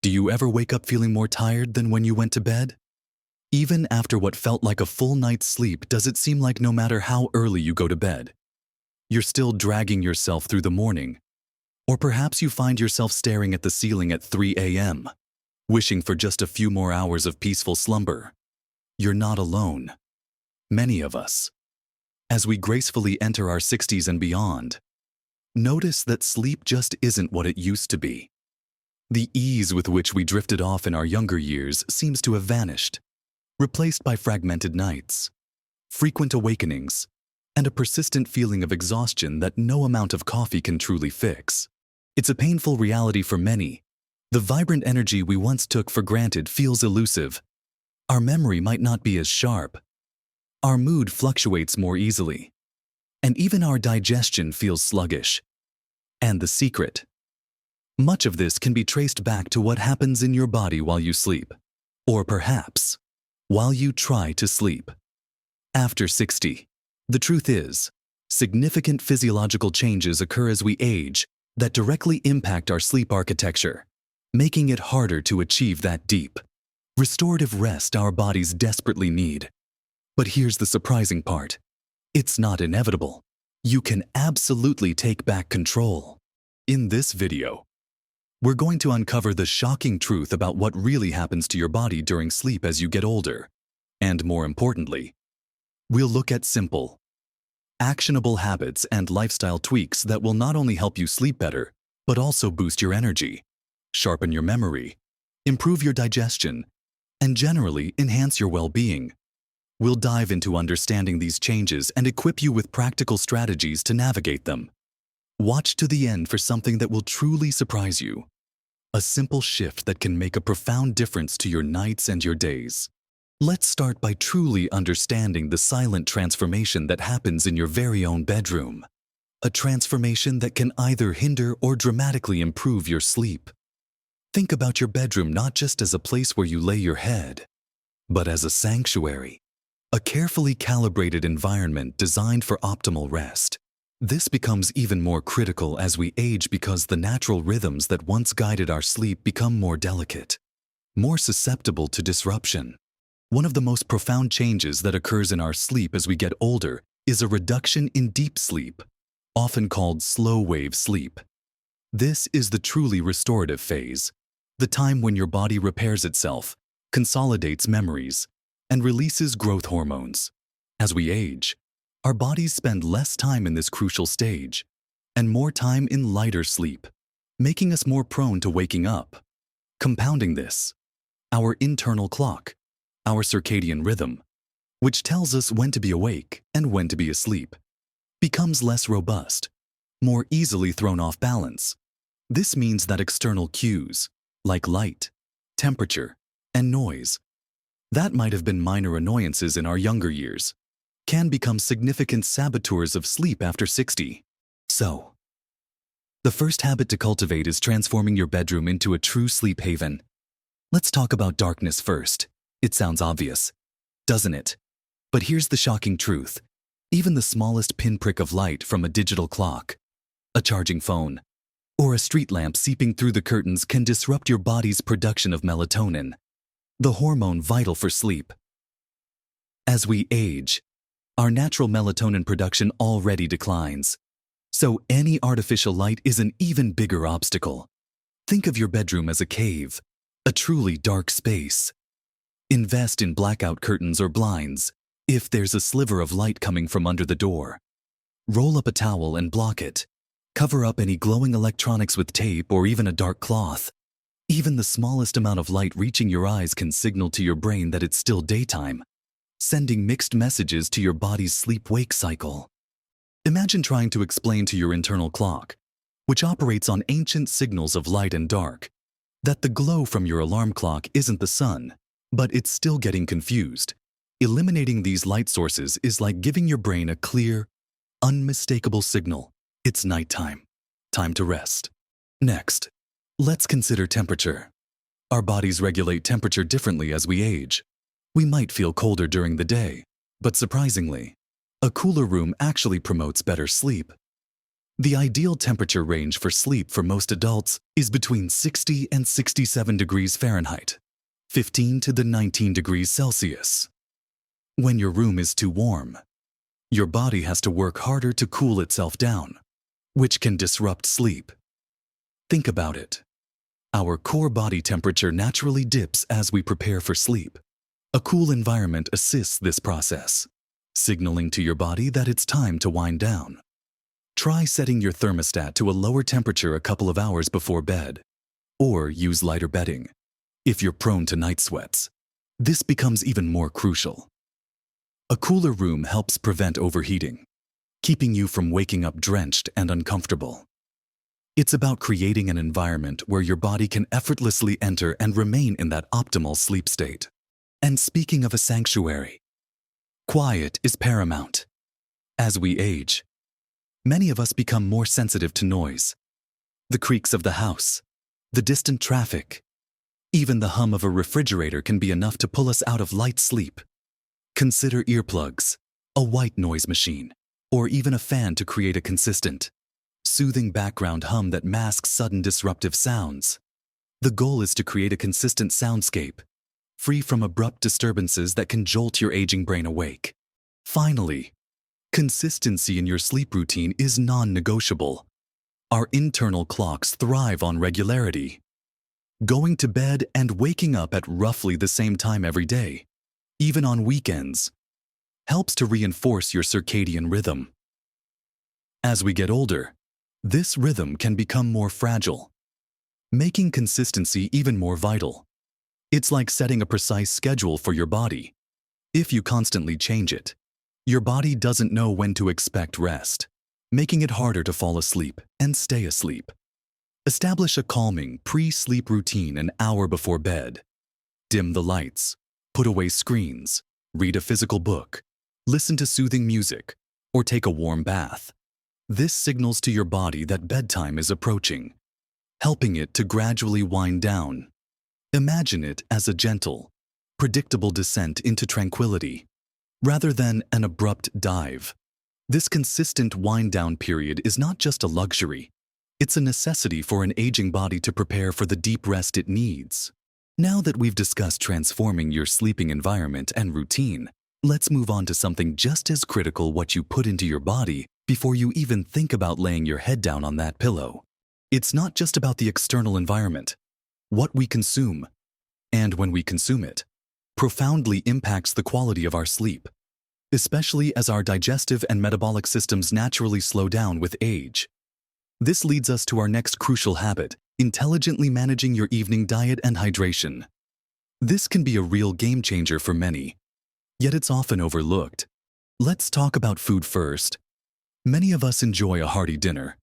Do you ever wake up feeling more tired than when you went to bed? Even after what felt like a full night's sleep, does it seem like no matter how early you go to bed, you're still dragging yourself through the morning? Or perhaps you find yourself staring at the ceiling at 3 a.m., wishing for just a few more hours of peaceful slumber. You're not alone. Many of us, as we gracefully enter our 60s and beyond, notice that sleep just isn't what it used to be. The ease with which we drifted off in our younger years seems to have vanished, replaced by fragmented nights, frequent awakenings, and a persistent feeling of exhaustion that no amount of coffee can truly fix. It's a painful reality for many. The vibrant energy we once took for granted feels elusive. Our memory might not be as sharp. Our mood fluctuates more easily. And even our digestion feels sluggish. And the secret? Much of this can be traced back to what happens in your body while you sleep. Or perhaps, while you try to sleep. After 60, the truth is, significant physiological changes occur as we age that directly impact our sleep architecture, making it harder to achieve that deep, restorative rest our bodies desperately need. But here's the surprising part. It's not inevitable. You can absolutely take back control. In this video, we're going to uncover the shocking truth about what really happens to your body during sleep as you get older. And more importantly, we'll look at simple, actionable habits and lifestyle tweaks that will not only help you sleep better, but also boost your energy, sharpen your memory, improve your digestion, and generally enhance your well-being. We'll dive into understanding these changes and equip you with practical strategies to navigate them. Watch to the end for something that will truly surprise you. A simple shift that can make a profound difference to your nights and your days. Let's start by truly understanding the silent transformation that happens in your very own bedroom. A transformation that can either hinder or dramatically improve your sleep. Think about your bedroom not just as a place where you lay your head, but as a sanctuary, a carefully calibrated environment designed for optimal rest. This becomes even more critical as we age because the natural rhythms that once guided our sleep become more delicate, more susceptible to disruption. One of the most profound changes that occurs in our sleep as we get older is a reduction in deep sleep, often called slow-wave sleep. This is the truly restorative phase, the time when your body repairs itself, consolidates memories, and releases growth hormones. As we age, our bodies spend less time in this crucial stage and more time in lighter sleep, making us more prone to waking up. Compounding this, our internal clock, our circadian rhythm, which tells us when to be awake and when to be asleep, becomes less robust, more easily thrown off balance. This means that external cues, like light, temperature, and noise, that might have been minor annoyances in our younger years, can become significant saboteurs of sleep after 60. So, the first habit to cultivate is transforming your bedroom into a true sleep haven. Let's talk about darkness first. It sounds obvious, doesn't it? But here's the shocking truth. Even the smallest pinprick of light from a digital clock, a charging phone, or a street lamp seeping through the curtains can disrupt your body's production of melatonin, the hormone vital for sleep. As we age, our natural melatonin production already declines, so any artificial light is an even bigger obstacle. Think of your bedroom as a cave, a truly dark space. Invest in blackout curtains or blinds if there's a sliver of light coming from under the door. Roll up a towel and block it. Cover up any glowing electronics with tape or even a dark cloth. Even the smallest amount of light reaching your eyes can signal to your brain that it's still daytime, sending mixed messages to your body's sleep-wake cycle. Imagine trying to explain to your internal clock, which operates on ancient signals of light and dark, that the glow from your alarm clock isn't the sun, but it's still getting confused. Eliminating these light sources is like giving your brain a clear, unmistakable signal. It's nighttime. Time to rest. Next, let's consider temperature. Our bodies regulate temperature differently as we age. We might feel colder during the day, but surprisingly, a cooler room actually promotes better sleep. The ideal temperature range for sleep for most adults is between 60 and 67 degrees Fahrenheit, 15 to 19 degrees Celsius. When your room is too warm, your body has to work harder to cool itself down, which can disrupt sleep. Think about it. Our core body temperature naturally dips as we prepare for sleep. A cool environment assists this process, signaling to your body that it's time to wind down. Try setting your thermostat to a lower temperature a couple of hours before bed, or use lighter bedding. If you're prone to night sweats, this becomes even more crucial. A cooler room helps prevent overheating, keeping you from waking up drenched and uncomfortable. It's about creating an environment where your body can effortlessly enter and remain in that optimal sleep state. And speaking of a sanctuary, quiet is paramount. As we age, many of us become more sensitive to noise. The creaks of the house, the distant traffic, even the hum of a refrigerator can be enough to pull us out of light sleep. Consider earplugs, a white noise machine, or even a fan to create a consistent, soothing background hum that masks sudden disruptive sounds. The goal is to create a consistent soundscape, free from abrupt disturbances that can jolt your aging brain awake. Finally, consistency in your sleep routine is non-negotiable. Our internal clocks thrive on regularity. Going to bed and waking up at roughly the same time every day, even on weekends, helps to reinforce your circadian rhythm. As we get older, this rhythm can become more fragile, making consistency even more vital. It's like setting a precise schedule for your body. If you constantly change it, your body doesn't know when to expect rest, making it harder to fall asleep and stay asleep. Establish a calming pre-sleep routine an hour before bed. Dim the lights, put away screens, read a physical book, listen to soothing music, or take a warm bath. This signals to your body that bedtime is approaching, helping it to gradually wind down. Imagine it as a gentle, predictable descent into tranquility, rather than an abrupt dive. This consistent wind-down period is not just a luxury, it's a necessity for an aging body to prepare for the deep rest it needs. Now that we've discussed transforming your sleeping environment and routine, let's move on to something just as critical: what you put into your body before you even think about laying your head down on that pillow. It's not just about the external environment. What we consume, and when we consume it, profoundly impacts the quality of our sleep, especially as our digestive and metabolic systems naturally slow down with age. This leads us to our next crucial habit: intelligently managing your evening diet and hydration. This can be a real game changer for many, yet it's often overlooked. Let's talk about food first. Many of us enjoy a hearty dinner,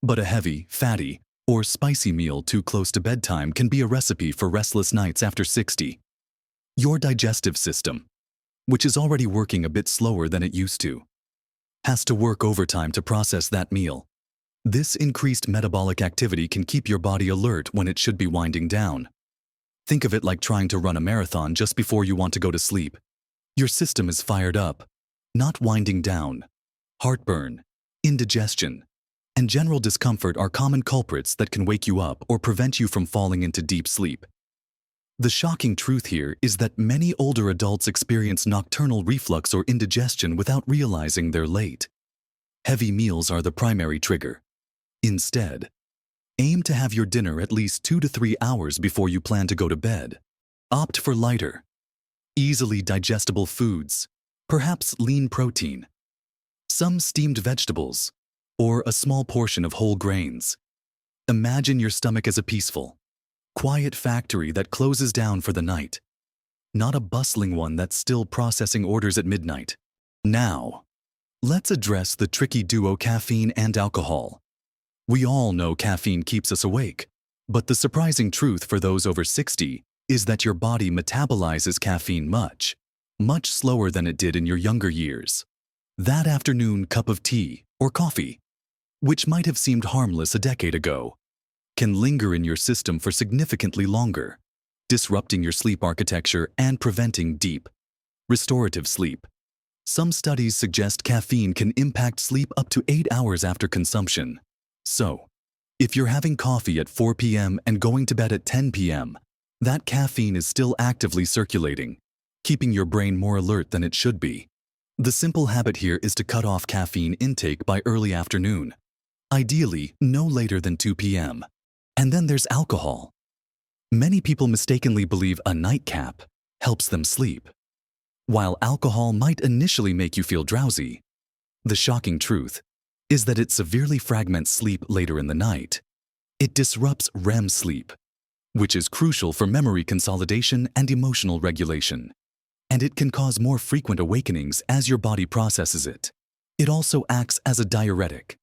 but a heavy, fatty, or spicy meal too close to bedtime can be a recipe for restless nights after 60. Your digestive system, which is already working a bit slower than it used to, has to work overtime to process that meal. This increased metabolic activity can keep your body alert when it should be winding down. Think of it like trying to run a marathon just before you want to go to sleep. Your system is fired up, not winding down. Heartburn, indigestion, and general discomfort are common culprits that can wake you up or prevent you from falling into deep sleep. The shocking truth here is that many older adults experience nocturnal reflux or indigestion without realizing they're late. Heavy meals are the primary trigger. Instead, aim to have your dinner at least 2 to 3 hours before you plan to go to bed. Opt for lighter, easily digestible foods, perhaps lean protein, some steamed vegetables, or a small portion of whole grains. Imagine your stomach as a peaceful, quiet factory that closes down for the night, not a bustling one that's still processing orders at midnight. Now, let's address the tricky duo: caffeine and alcohol. We all know caffeine keeps us awake, but the surprising truth for those over 60 is that your body metabolizes caffeine much slower than it did in your younger years. That afternoon cup of tea or coffee, which might have seemed harmless a decade ago, can linger in your system for significantly longer, disrupting your sleep architecture and preventing deep, restorative sleep. Some studies suggest caffeine can impact sleep up to 8 hours after consumption. So, if you're having coffee at 4 p.m. and going to bed at 10 p.m., that caffeine is still actively circulating, keeping your brain more alert than it should be. The simple habit here is to cut off caffeine intake by early afternoon, ideally no later than 2 p.m. And then there's alcohol. Many people mistakenly believe a nightcap helps them sleep. While alcohol might initially make you feel drowsy, the shocking truth is that it severely fragments sleep later in the night. It disrupts REM sleep, which is crucial for memory consolidation and emotional regulation. And it can cause more frequent awakenings as your body processes it. It also acts as a diuretic,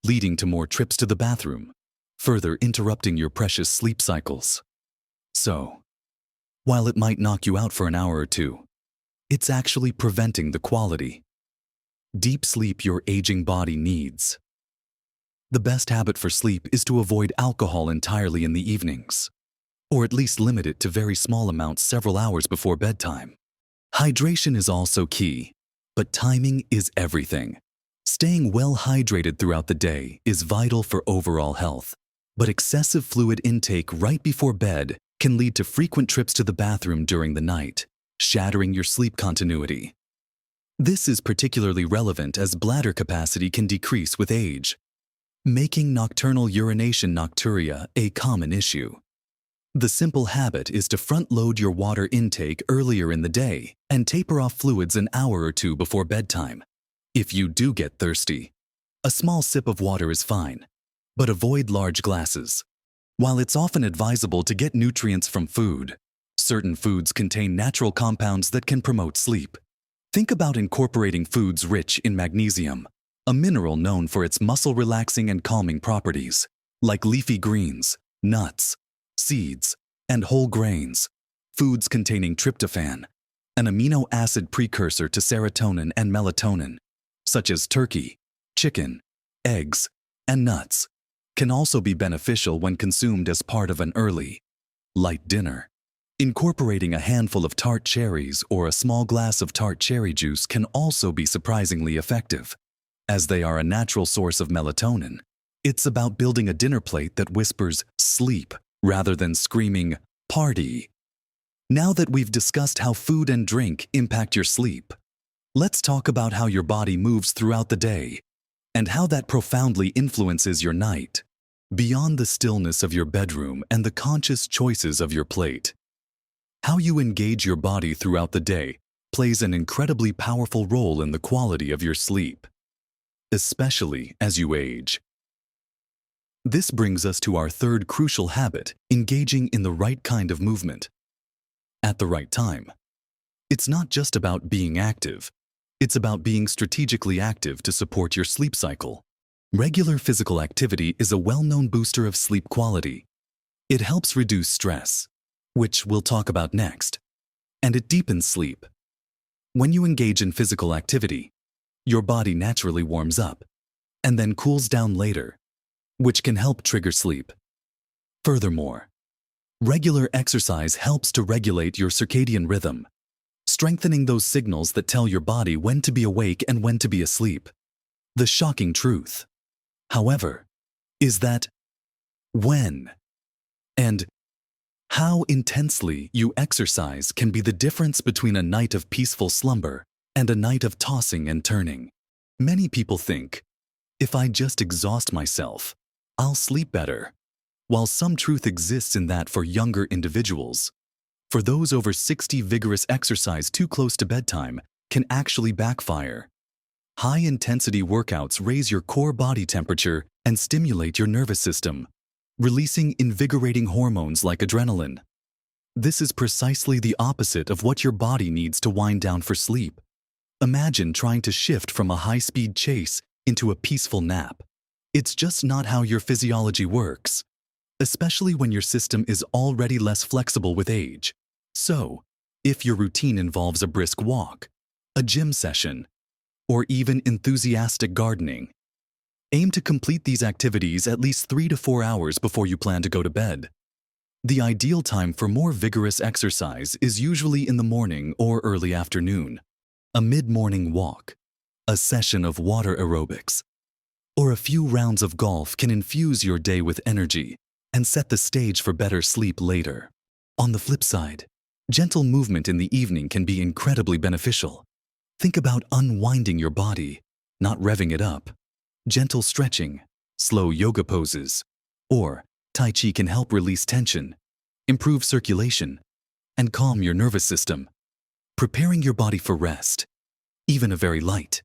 leading to more trips to the bathroom, further interrupting your precious sleep cycles. So, while it might knock you out for an hour or two, it's actually preventing the quality, deep sleep your aging body needs. The best habit for sleep is to avoid alcohol entirely in the evenings, or at least limit it to very small amounts several hours before bedtime. Hydration is also key, but timing is everything. Staying well hydrated throughout the day is vital for overall health, but excessive fluid intake right before bed can lead to frequent trips to the bathroom during the night, shattering your sleep continuity. This is particularly relevant as bladder capacity can decrease with age, making nocturnal urination nocturia a common issue. The simple habit is to front-load your water intake earlier in the day and taper off fluids an hour or two before bedtime. If you do get thirsty, a small sip of water is fine, but avoid large glasses. While it's often advisable to get nutrients from food, certain foods contain natural compounds that can promote sleep. Think about incorporating foods rich in magnesium, a mineral known for its muscle-relaxing and calming properties, like leafy greens, nuts, seeds, and whole grains. Foods containing tryptophan, an amino acid precursor to serotonin and melatonin, such as turkey, chicken, eggs, and nuts, can also be beneficial when consumed as part of an early, light dinner. Incorporating a handful of tart cherries or a small glass of tart cherry juice can also be surprisingly effective, as they are a natural source of melatonin. It's about building a dinner plate that whispers sleep rather than screaming party. Now that we've discussed how food and drink impact your sleep, let's talk about how your body moves throughout the day and how that profoundly influences your night, beyond the stillness of your bedroom and the conscious choices of your plate. How you engage your body throughout the day plays an incredibly powerful role in the quality of your sleep, especially as you age. This brings us to our third crucial habit, engaging in the right kind of movement at the right time. It's not just about being active, it's about being strategically active to support your sleep cycle. Regular physical activity is a well-known booster of sleep quality. It helps reduce stress, which we'll talk about next, and it deepens sleep. When you engage in physical activity, your body naturally warms up and then cools down later, which can help trigger sleep. Furthermore, regular exercise helps to regulate your circadian rhythm, strengthening those signals that tell your body when to be awake and when to be asleep. The shocking truth, however, is that when and how intensely you exercise can be the difference between a night of peaceful slumber and a night of tossing and turning. Many people think, if I just exhaust myself, I'll sleep better. While some truth exists in that for younger individuals, for those over 60, vigorous exercise too close to bedtime can actually backfire. High-intensity workouts raise your core body temperature and stimulate your nervous system, releasing invigorating hormones like adrenaline. This is precisely the opposite of what your body needs to wind down for sleep. Imagine trying to shift from a high-speed chase into a peaceful nap. It's just not how your physiology works, especially when your system is already less flexible with age. So, if your routine involves a brisk walk, a gym session, or even enthusiastic gardening, aim to complete these activities at least 3 to 4 hours before you plan to go to bed. The ideal time for more vigorous exercise is usually in the morning or early afternoon. A mid-morning walk, a session of water aerobics, or a few rounds of golf can infuse your day with energy and set the stage for better sleep later. On the flip side, gentle movement in the evening can be incredibly beneficial. Think about unwinding your body, not revving it up. Gentle stretching, slow yoga poses, or Tai Chi can help release tension, improve circulation, and calm your nervous system, preparing your body for rest. Even a very light,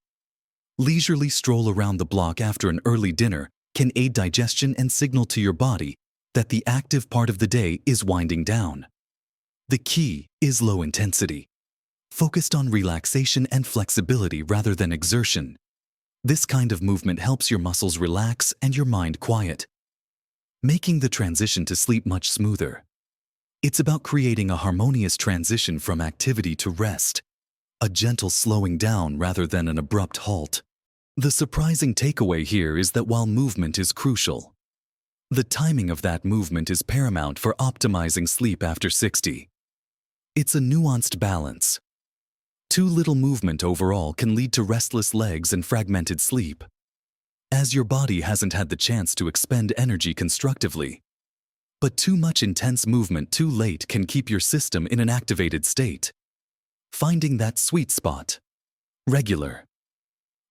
leisurely stroll around the block after an early dinner can aid digestion and signal to your body that the active part of the day is winding down. The key is low intensity, focused on relaxation and flexibility rather than exertion. This kind of movement helps your muscles relax and your mind quiet, making the transition to sleep much smoother. It's about creating a harmonious transition from activity to rest, a gentle slowing down rather than an abrupt halt. The surprising takeaway here is that while movement is crucial, the timing of that movement is paramount for optimizing sleep after 60. It's a nuanced balance. Too little movement overall can lead to restless legs and fragmented sleep, as your body hasn't had the chance to expend energy constructively. But too much intense movement too late can keep your system in an activated state. Finding that sweet spot, regular,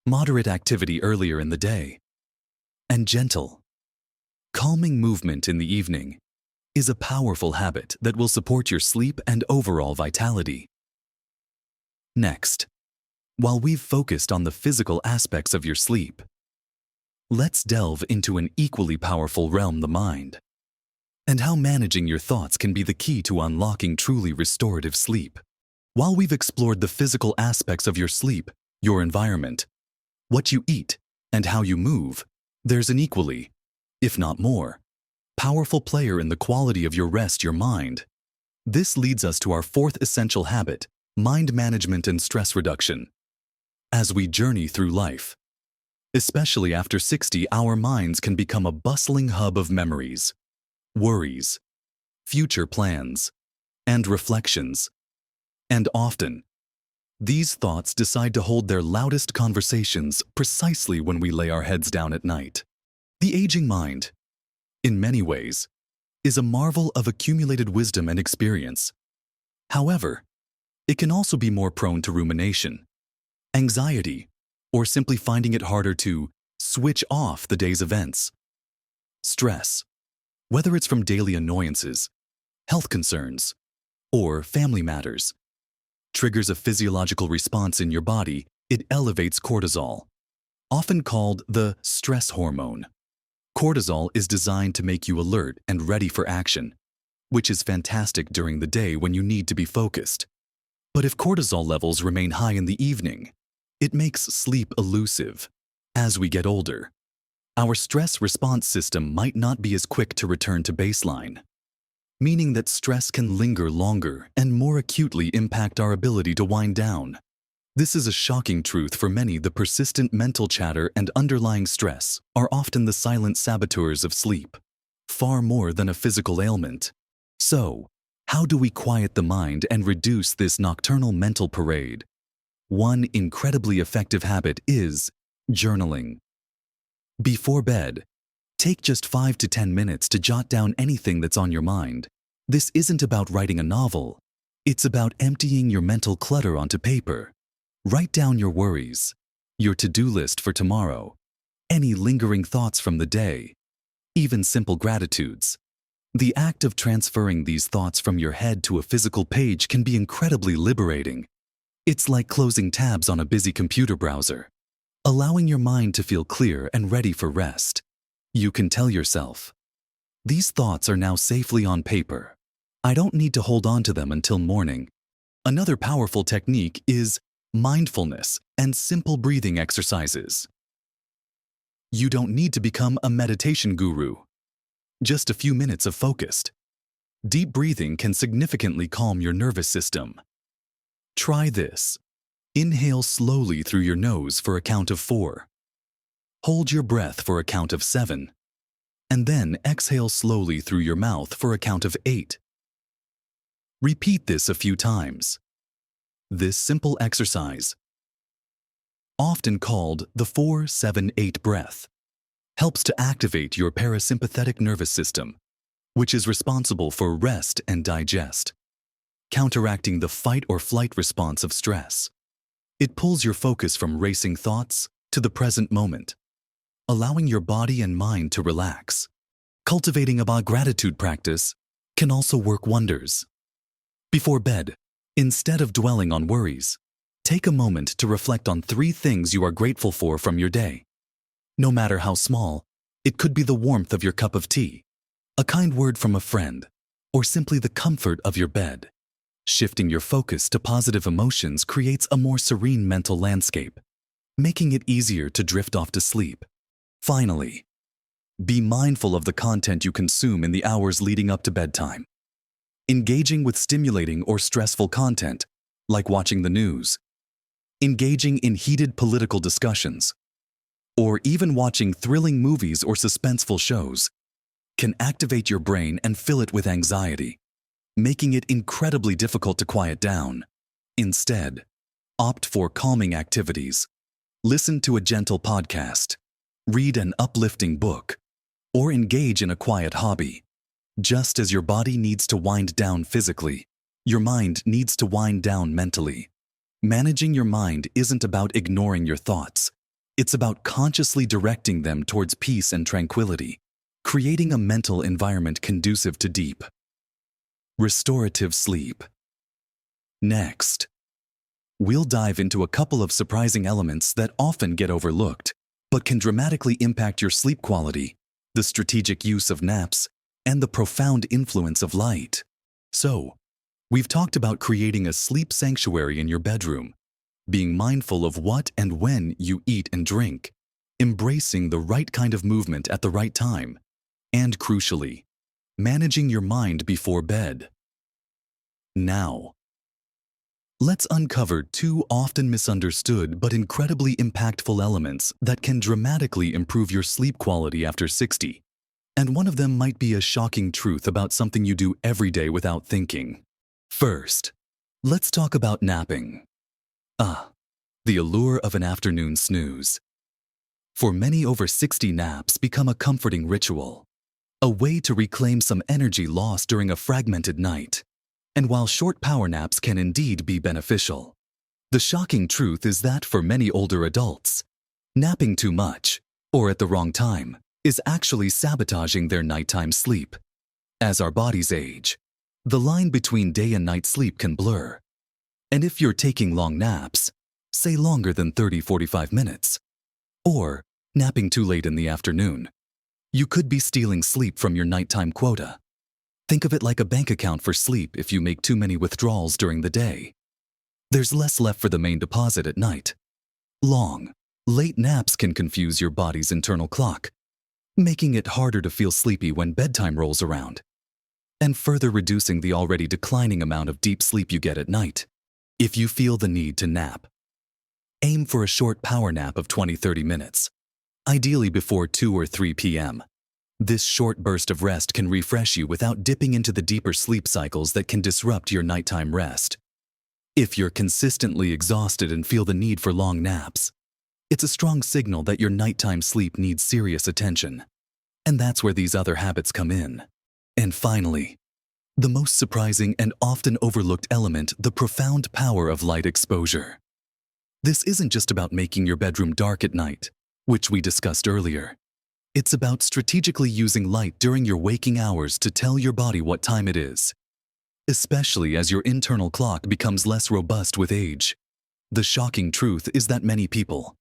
moderate activity earlier in the day, and gentle, calming movement in the evening is a powerful habit that will support your sleep and overall vitality. Next, while we've focused on the physical aspects of your sleep, let's delve into an equally powerful realm, the mind, and how managing your thoughts can be the key to unlocking truly restorative sleep. While we've explored the physical aspects of your sleep, your environment, what you eat, and how you move, there's an equally, if not more, powerful player in the quality of your rest, your mind. This leads us to our fourth essential habit, mind management and stress reduction. As we journey through life, especially after 60, our minds can become a bustling hub of memories, worries, future plans, and reflections. And often, these thoughts decide to hold their loudest conversations precisely when we lay our heads down at night. The aging mind, in many ways, is a marvel of accumulated wisdom and experience. However, it can also be more prone to rumination, anxiety, or simply finding it harder to switch off the day's events. Stress, whether it's from daily annoyances, health concerns, or family matters, triggers a physiological response in your body. It elevates cortisol, often called the stress hormone. Cortisol is designed to make you alert and ready for action, which is fantastic during the day when you need to be focused. But if cortisol levels remain high in the evening, it makes sleep elusive. As we get older, our stress response system might not be as quick to return to baseline, meaning that stress can linger longer and more acutely impact our ability to wind down. This is a shocking truth for many. The persistent mental chatter and underlying stress are often the silent saboteurs of sleep, far more than a physical ailment. So, how do we quiet the mind and reduce this nocturnal mental parade? One incredibly effective habit is journaling. Before bed, take just 5 to 10 minutes to jot down anything that's on your mind. This isn't about writing a novel. It's about emptying your mental clutter onto paper. Write down your worries, your to-do list for tomorrow, any lingering thoughts from the day, even simple gratitudes. The act of transferring these thoughts from your head to a physical page can be incredibly liberating. It's like closing tabs on a busy computer browser, allowing your mind to feel clear and ready for rest. You can tell yourself, these thoughts are now safely on paper. I don't need to hold on to them until morning. Another powerful technique is mindfulness and simple breathing exercises. You don't need to become a meditation guru. Just a few minutes of focused, deep breathing can significantly calm your nervous system. Try this. Inhale slowly through your nose for a count of 4. Hold your breath for a count of 7. And then exhale slowly through your mouth for a count of 8. Repeat this a few times. This simple exercise, often called the 4-7-8 breath, helps to activate your parasympathetic nervous system, which is responsible for rest and digest, counteracting the fight or flight response of stress. It pulls your focus from racing thoughts to the present moment, allowing your body and mind to relax. Cultivating a gratitude practice can also work wonders. Before bed, instead of dwelling on worries, take a moment to reflect on 3 things you are grateful for from your day. No matter how small, it could be the warmth of your cup of tea, a kind word from a friend, or simply the comfort of your bed. Shifting your focus to positive emotions creates a more serene mental landscape, making it easier to drift off to sleep. Finally, be mindful of the content you consume in the hours leading up to bedtime. Engaging with stimulating or stressful content, like watching the news, engaging in heated political discussions, or even watching thrilling movies or suspenseful shows, can activate your brain and fill it with anxiety, making it incredibly difficult to quiet down. Instead, opt for calming activities. Listen to a gentle podcast, read an uplifting book, or engage in a quiet hobby. Just as your body needs to wind down physically, your mind needs to wind down mentally. Managing your mind isn't about ignoring your thoughts. It's about consciously directing them towards peace and tranquility, creating a mental environment conducive to deep, restorative sleep. Next, we'll dive into a couple of surprising elements that often get overlooked, but can dramatically impact your sleep quality: the strategic use of naps and the profound influence of light. So, we've talked about creating a sleep sanctuary in your bedroom, being mindful of what and when you eat and drink, embracing the right kind of movement at the right time, and crucially, managing your mind before bed. Now, let's uncover 2 often misunderstood but incredibly impactful elements that can dramatically improve your sleep quality after 60. And one of them might be a shocking truth about something you do every day without thinking. First, let's talk about napping. The allure of an afternoon snooze. For many, over 60 naps become a comforting ritual, a way to reclaim some energy lost during a fragmented night. And while short power naps can indeed be beneficial, the shocking truth is that for many older adults, napping too much, or at the wrong time, is actually sabotaging their nighttime sleep. As our bodies age, the line between day and night sleep can blur. And if you're taking long naps, say longer than 30-45 minutes, or napping too late in the afternoon, you could be stealing sleep from your nighttime quota. Think of it like a bank account for sleep. If you make too many withdrawals during the day, there's less left for the main deposit at night. Long, late naps can confuse your body's internal clock, making it harder to feel sleepy when bedtime rolls around, and further reducing the already declining amount of deep sleep you get at night. If you feel the need to nap, aim for a short power nap of 20-30 minutes, ideally before 2 or 3 p.m. This short burst of rest can refresh you without dipping into the deeper sleep cycles that can disrupt your nighttime rest. If you're consistently exhausted and feel the need for long naps, it's a strong signal that your nighttime sleep needs serious attention. And that's where these other habits come in. And finally, the most surprising and often overlooked element: the profound power of light exposure. This isn't just about making your bedroom dark at night, which we discussed earlier. It's about strategically using light during your waking hours to tell your body what time it is, especially as your internal clock becomes less robust with age. The shocking truth is that many people,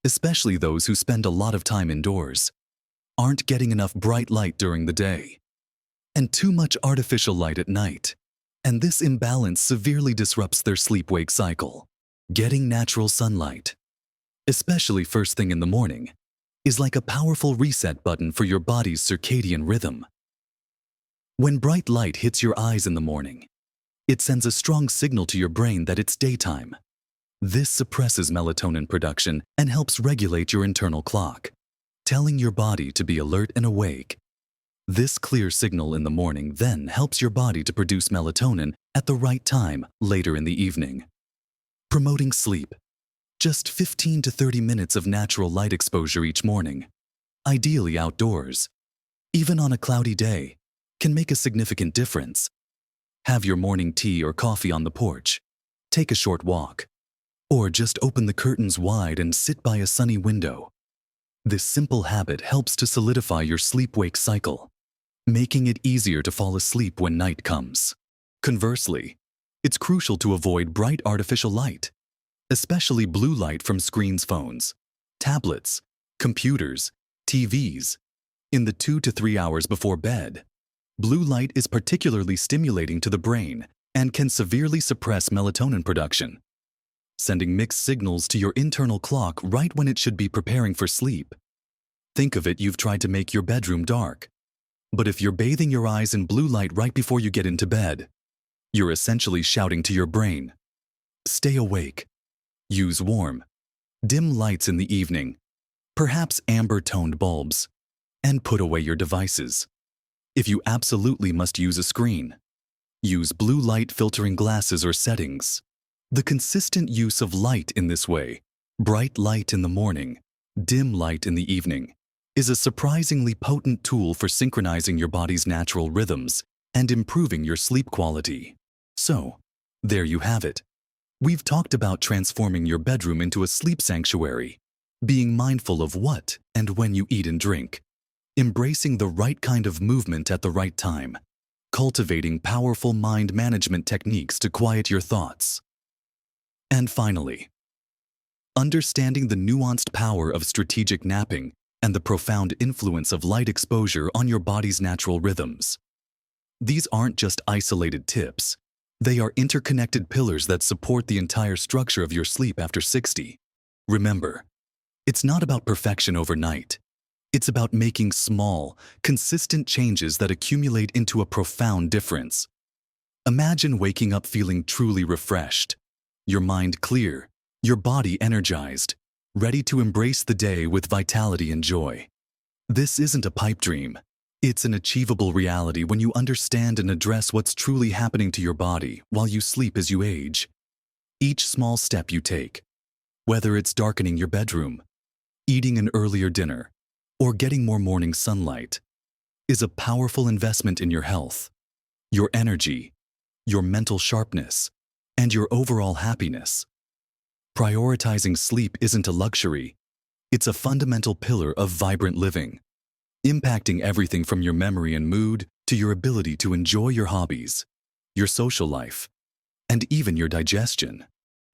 especially those who spend a lot of time indoors, aren't getting enough bright light during the day, and too much artificial light at night. And this imbalance severely disrupts their sleep-wake cycle. Getting natural sunlight, especially first thing in the morning, is like a powerful reset button for your body's circadian rhythm. When bright light hits your eyes in the morning, it sends a strong signal to your brain that it's daytime. This suppresses melatonin production and helps regulate your internal clock, telling your body to be alert and awake. This clear signal in the morning then helps your body to produce melatonin at the right time later in the evening. Promoting sleep. Just 15 to 30 minutes of natural light exposure each morning, ideally outdoors, even on a cloudy day, can make a significant difference. Have your morning tea or coffee on the porch, take a short walk, or just open the curtains wide and sit by a sunny window. This simple habit helps to solidify your sleep-wake cycle, making it easier to fall asleep when night comes. Conversely, it's crucial to avoid bright artificial light, especially blue light from screens, phones, tablets, computers, TVs, in the 2 to 3 hours before bed. Blue light is particularly stimulating to the brain and can severely suppress melatonin production, sending mixed signals to your internal clock right when it should be preparing for sleep. Think of it, you've tried to make your bedroom dark, but if you're bathing your eyes in blue light right before you get into bed, you're essentially shouting to your brain, stay awake. Use warm, dim lights in the evening, perhaps amber-toned bulbs, and put away your devices. If you absolutely must use a screen, use blue light filtering glasses or settings. The consistent use of light in this way, bright light in the morning, dim light in the evening, is a surprisingly potent tool for synchronizing your body's natural rhythms and improving your sleep quality. So, there you have it. We've talked about transforming your bedroom into a sleep sanctuary, being mindful of what and when you eat and drink, embracing the right kind of movement at the right time, cultivating powerful mind management techniques to quiet your thoughts. And finally, understanding the nuanced power of strategic napping and the profound influence of light exposure on your body's natural rhythms. These aren't just isolated tips. They are interconnected pillars that support the entire structure of your sleep after 60. Remember, it's not about perfection overnight. It's about making small, consistent changes that accumulate into a profound difference. Imagine waking up feeling truly refreshed, your mind clear, your body energized, ready to embrace the day with vitality and joy. This isn't a pipe dream. It's an achievable reality when you understand and address what's truly happening to your body while you sleep as you age. Each small step you take, whether it's darkening your bedroom, eating an earlier dinner, or getting more morning sunlight, is a powerful investment in your health, your energy, your mental sharpness, and your overall happiness. Prioritizing sleep isn't a luxury. It's a fundamental pillar of vibrant living, impacting everything from your memory and mood to your ability to enjoy your hobbies, your social life, and even your digestion.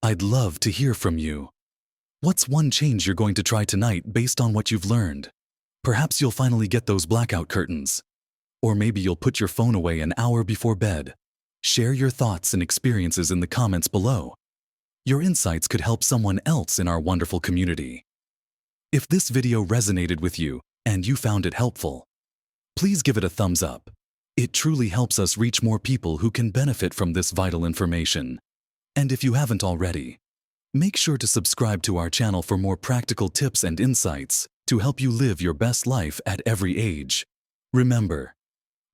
I'd love to hear from you. What's one change you're going to try tonight based on what you've learned? Perhaps you'll finally get those blackout curtains. Or maybe you'll put your phone away an hour before bed. Share your thoughts and experiences in the comments below. Your insights could help someone else in our wonderful community. If this video resonated with you and you found it helpful, please give it a thumbs up. It truly helps us reach more people who can benefit from this vital information. And if you haven't already, make sure to subscribe to our channel for more practical tips and insights to help you live your best life at every age. Remember,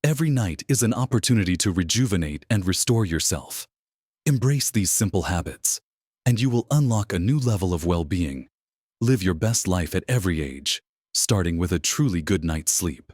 every night is an opportunity to rejuvenate and restore yourself. Embrace these simple habits, and you will unlock a new level of well-being. Live your best life at every age, starting with a truly good night's sleep.